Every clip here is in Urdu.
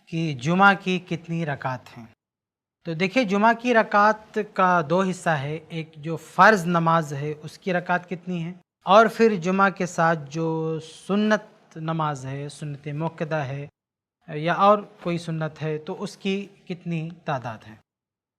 کہ جمعہ کی کتنی رکعت ہیں۔ تو دیکھیے جمعہ کی رکعت کا دو حصہ ہے، ایک جو فرض نماز ہے اس کی رکعت کتنی ہے، اور پھر جمعہ کے ساتھ جو سنت نماز ہے، سنت موقدہ ہے یا اور کوئی سنت ہے تو اس کی کتنی تعداد ہے۔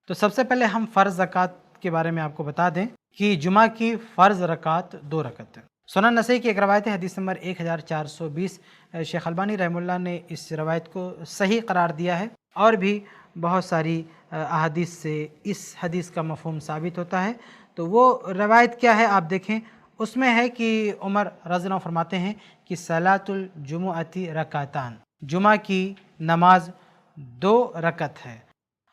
تو سب سے پہلے ہم فرض رکعت کے بارے میں آپ کو بتا دیں کہ جمعہ کی فرض رکعت 2 رکعت ہے۔ سنن نسائی کی ایک روایت ہے، حدیث نمبر 1420۔ شیخ البانی رحمہ اللہ نے اس روایت کو صحیح قرار دیا ہے، اور بھی بہت ساری احادیث سے اس حدیث کا مفہوم ثابت ہوتا ہے۔ تو وہ روایت کیا ہے آپ دیکھیں، اس میں ہے کہ عمر رضی اللہ عنہ فرماتے ہیں کہ صلاۃ الجمعۃ رکعتان، جمعہ کی نماز 2 رکعت ہے۔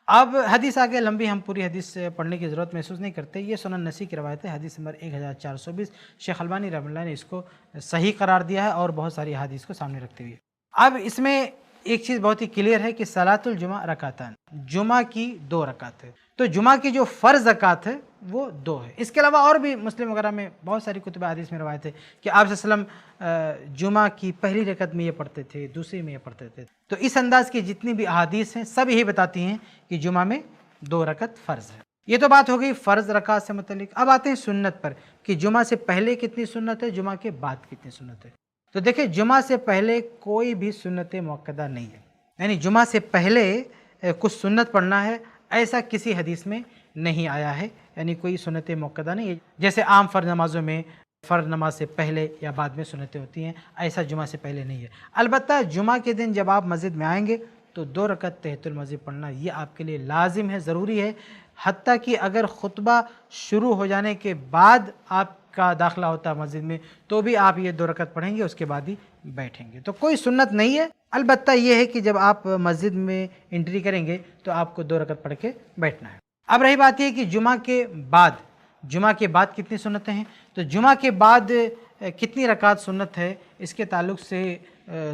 اب حدیث آگے لمبی، ہم پوری حدیث پڑھنے کی ضرورت محسوس نہیں کرتے، یہ سنن نسائی کی روایت ہے، حدیث نمبر 1420۔ شیخ البانی رحمہ اللہ نے اس کو صحیح قرار دیا ہے، اور بہت ساری حدیث کو سامنے رکھتے ہوئے۔ اب اس میں ایک چیز بہت ہی کلیئر ہے کہ صلاۃ الجمعہ رکعتان، جمعہ کی 2 رکعت ہے۔ تو جمعہ کی جو فرض رکعت ہے وہ 2 ہے۔ اس کے علاوہ اور بھی مسلم وغیرہ میں بہت ساری کتب حدیث میں روایت ہے کہ آپ صلی اللہ علیہ وسلم جمعہ کی پہلی رکعت میں یہ پڑھتے تھے، دوسری میں یہ پڑھتے تھے۔ تو اس انداز کی جتنی بھی احادیث ہیں سب یہی بتاتی ہیں کہ جمعہ میں 2 رکعت فرض ہے۔ یہ تو بات ہو گئی فرض رکعت سے متعلق۔ اب آتے ہیں سنت پر کہ جمعہ سے پہلے کتنی سنت ہے، جمعہ کے بعد کتنی سنت ہے۔ تو دیکھیں جمعہ سے پہلے کوئی بھی سنت موقدہ نہیں ہے، یعنی جمعہ سے پہلے کچھ سنت پڑھنا ہے ایسا کسی حدیث میں نہیں آیا ہے، یعنی کوئی سنت موقدہ نہیں ہے۔ جیسے عام فرض نمازوں میں فرض نماز سے پہلے یا بعد میں سنتیں ہوتی ہیں، ایسا جمعہ سے پہلے نہیں ہے۔ البتہ جمعہ کے دن جب آپ مسجد میں آئیں گے تو 2 رکعت تحیۃ المسجد پڑھنا یہ آپ کے لیے لازم ہے، ضروری ہے۔ حتیٰ کہ اگر خطبہ شروع ہو جانے کے بعد آپ کا داخلہ ہوتا ہے مسجد میں تو بھی آپ یہ 2 رکعت پڑھیں گے، اس کے بعد ہی بیٹھیں گے۔ تو کوئی سنت نہیں ہے، البتہ یہ ہے کہ جب آپ مسجد میں انٹری کریں گے تو آپ کو 2 رکعت پڑھ کے بیٹھنا ہے۔ اب رہی بات یہ کہ جمعہ کے بعد کتنی سنتیں ہیں۔ تو جمعہ کے بعد کتنی رکعت سنت ہے، اس کے تعلق سے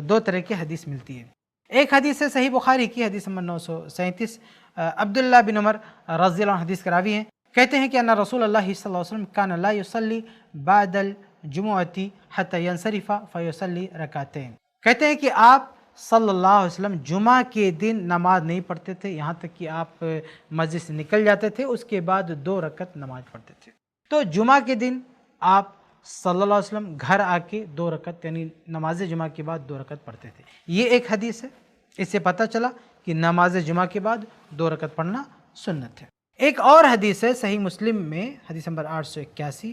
2 طرح کی حدیث ملتی ہے۔ ایک حدیث ہے صحیح بخاری کی، حدیث نمبر 937۔ عبداللہ بن عمر رضی اللہ عنہ حدیث کے راوی ہیں، کہتے ہیں کہ ان رسول اللہ صلی اللہ علیہ وسلم کان لا یصلی بعد الجمعۃ حتی ینصرف فیصلی رکعتین۔ کہتے ہیں کہ آپ صلی اللہ علیہ وسلم جمعہ کے دن نماز نہیں پڑھتے تھے، یہاں تک کہ آپ مسجد سے نکل جاتے تھے، اس کے بعد 2 رکعت نماز پڑھتے تھے۔ تو جمعہ کے دن آپ صلی اللہ علیہ وسلم گھر آ کے 2 رکعت یعنی نماز جمعہ کے بعد 2 رکعت پڑھتے تھے۔ یہ ایک حدیث ہے، اس سے پتہ چلا کہ نماز جمعہ کے بعد 2 رکعت پڑھنا سنت ہے۔ ایک اور حدیث ہے صحیح مسلم میں، حدیث نمبر 881،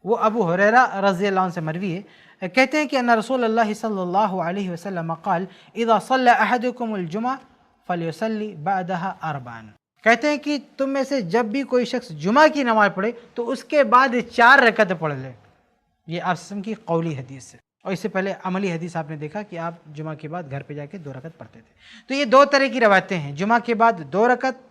وہ ابو ہریرہ رضی اللہ عنہ سے مروی ہے، کہتے ہیں کہ ان رسول اللہ صلی اللہ علیہ وسلم قال اذا صلى احدكم الجمعہ فليصلي بعدها 4۔ کہتے ہیں کہ تم میں سے جب بھی کوئی شخص جمعہ کی نماز پڑھے تو اس کے بعد 4 رکعت پڑھ لے۔ یہ آپ وسلم کی قولی حدیث ہے، اور اس سے پہلے عملی حدیث آپ نے دیکھا کہ آپ جمعہ کے بعد گھر پہ جا کے 2 رکعت پڑھتے تھے۔ تو یہ 2 طرح کی روایتیں ہیں، جمعہ کے بعد 2 رکعت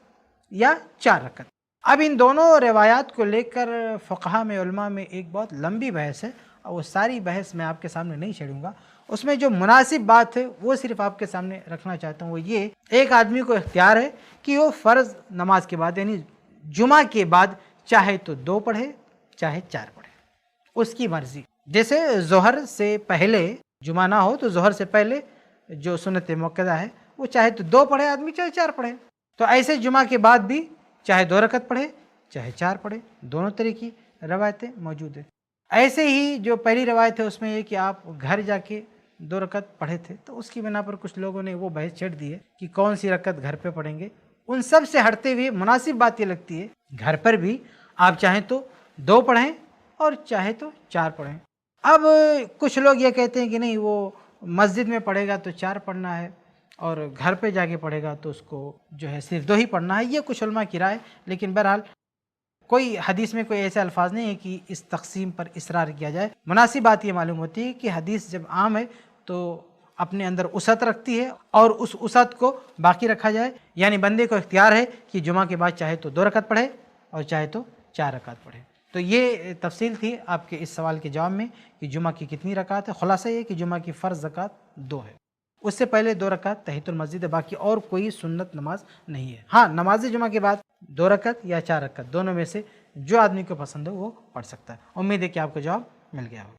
یا 4 رکعت۔ اب ان دونوں روایات کو لے کر فقہا میں، علماء میں ایک بہت لمبی بحث ہے، اور وہ ساری بحث میں آپ کے سامنے نہیں چھیڑوں گا۔ اس میں جو مناسب بات ہے وہ صرف آپ کے سامنے رکھنا چاہتا ہوں، وہ یہ ایک آدمی کو اختیار ہے کہ وہ فرض نماز کے بعد یعنی جمعہ کے بعد چاہے تو 2 پڑھے چاہے 4 پڑھے، اس کی مرضی۔ جیسے ظہر سے پہلے جمعہ نہ ہو تو ظہر سے پہلے جو سنت موقدہ ہے وہ چاہے تو 2 پڑھے آدمی چاہے 4 پڑھے، تو ایسے جمعہ کے بعد بھی چاہے 2 رکعت پڑھے چاہے 4 پڑھے، دونوں طرح کی روایتیں موجود ہیں۔ ایسے ہی جو پہلی روایت ہے اس میں یہ کہ آپ گھر جا کے 2 رکعت پڑھے تھے، تو اس کی بنا پر کچھ لوگوں نے وہ بحث چھیڑ دی ہے کہ کون سی رکعت گھر پہ پڑھیں گے۔ ان سب سے ہٹتے ہوئے مناسب بات یہ لگتی ہے گھر پر بھی آپ چاہیں تو 2 پڑھیں اور چاہے تو 4 پڑھیں۔ اب کچھ لوگ یہ کہتے ہیں کہ نہیں، وہ مسجد میں پڑھے گا تو 4 پڑھنا ہے، اور گھر پہ جا کے پڑھے گا تو اس کو جو ہے صرف 2 ہی پڑھنا ہے۔ یہ کچھ علماء کی رائے، لیکن بہرحال کوئی حدیث میں کوئی ایسے الفاظ نہیں ہے کہ اس تقسیم پر اصرار کیا جائے۔ مناسب بات یہ معلوم ہوتی ہے کہ حدیث جب عام ہے تو اپنے اندر وسعت رکھتی ہے، اور اس وسعت کو باقی رکھا جائے، یعنی بندے کو اختیار ہے کہ جمعہ کے بعد چاہے تو 2 رکعت پڑھے اور چاہے تو 4 رکعت پڑھے۔ تو یہ تفصیل تھی آپ کے اس سوال کے جواب میں کہ جمعہ کی کتنی رکعت ہے۔ خلاصہ یہ کہ جمعہ کی فرض رکعت 2 ہے، اس سے پہلے 2 رکعت تحیۃ المسجد ہے، باقی اور کوئی سنت نماز نہیں ہے۔ ہاں، نماز جمعہ کے بعد 2 رکعت یا 4 رکعت، دونوں میں سے جو آدمی کو پسند ہو وہ پڑھ سکتا ہے۔ امید ہے کہ آپ کو جواب مل گیا ہو۔